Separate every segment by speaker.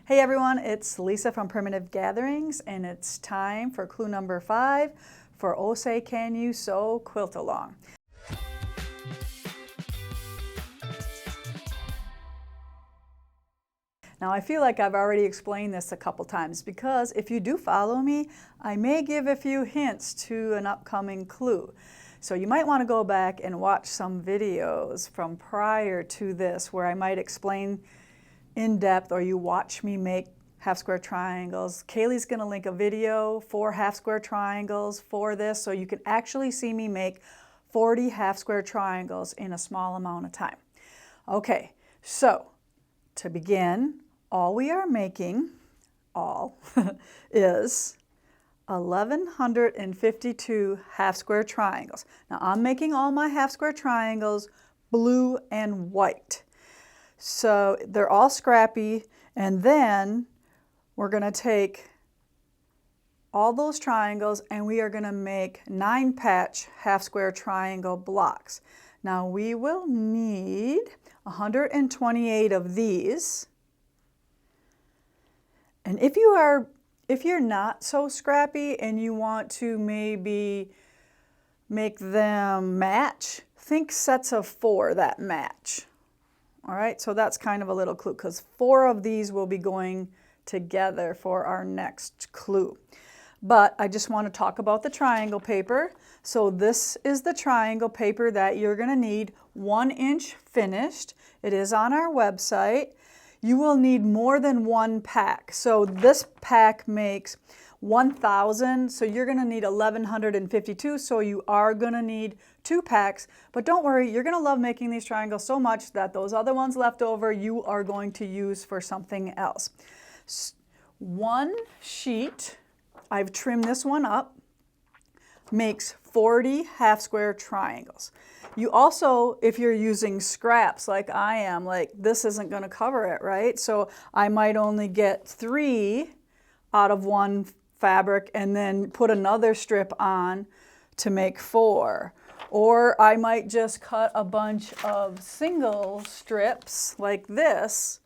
Speaker 1: Hey everyone, it's Lisa from Primitive Gatherings, and it's time for clue number 5 for Oh Say Can You Sew Quilt Along. Now I feel like I've already explained this a couple times because if you do follow me, I may give a few hints to an upcoming clue. So you might want to go back and watch some videos from prior to this where I might explain in depth, or you watch me make half square triangles. Kaylee's going to link a video for half square triangles for this, so you can actually see me make 40 half square triangles in a small amount of time. Okay, so to begin, all we are making, is 1,152 half square triangles. Now I'm making all my half square triangles blue and white. So they're all scrappy, and then we're going to take all those triangles and we are going to make 9-patch half square triangle blocks. Now we will need 128 of these. And if you're not so scrappy and you want to maybe make them match, think sets of 4 that match. All right, so that's kind of a little clue because 4 of these will be going together for our next clue. But I just want to talk about the triangle paper. So this is the triangle paper that you're going to need, 1 inch finished. It is on our website. You will need more than 1 pack. So this pack makes 1,000, so you're going to need 1,152, so you are going to need 2 packs. But don't worry, you're going to love making these triangles so much that those other ones left over you are going to use for something else. 1 sheet, I've trimmed this one up, makes 40 half square triangles. You also, if you're using scraps like I am, like this isn't going to cover it, right? So I might only get 3 out of 1 fabric and then put another strip on to make 4. Or I might just cut a bunch of single strips like this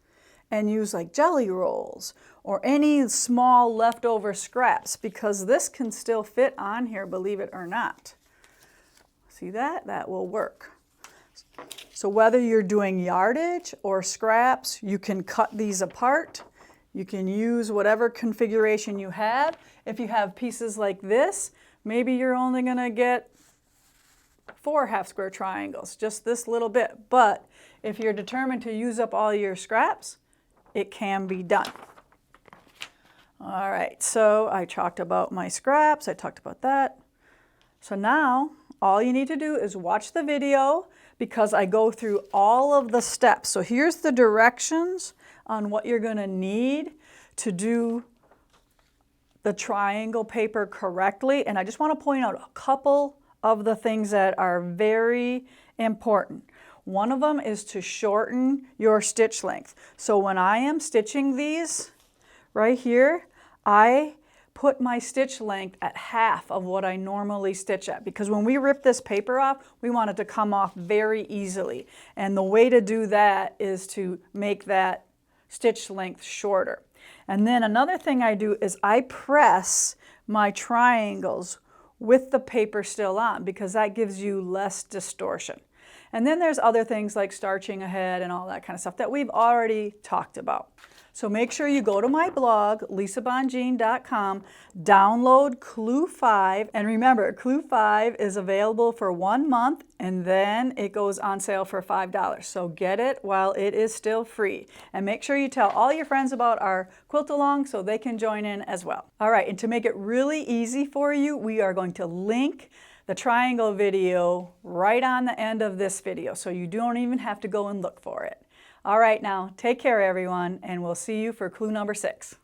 Speaker 1: and use like jelly rolls or any small leftover scraps, because this can still fit on here, believe it or not. See that? That will work. So whether you're doing yardage or scraps, you can cut these apart. You can use whatever configuration you have. If you have pieces like this, maybe you're only going to get 4 half square triangles, just this little bit. But if you're determined to use up all your scraps, it can be done. All right, so I talked about my scraps. I talked about that. So now all you need to do is watch the video because I go through all of the steps. So here's the directions on what you're going to need to do the triangle paper correctly. And I just want to point out a couple of the things that are very important. One of them is to shorten your stitch length. So when I am stitching these right here, I put my stitch length at half of what I normally stitch at, because when we rip this paper off, we want it to come off very easily. And the way to do that is to make that stitch length shorter. And then another thing I do is I press my triangles with the paper still on, because that gives you less distortion. And then there's other things like starching ahead and all that kind of stuff that we've already talked about. So make sure you go to my blog, lisabongean.com, download Clue 5, and remember, Clue 5 is available for 1 month, and then it goes on sale for $5. So get it while it is still free. And make sure you tell all your friends about our quilt along so they can join in as well. All right, and to make it really easy for you, we are going to link the triangle video right on the end of this video, so you don't even have to go and look for it. All right, now take care everyone, and we'll see you for clue number 6.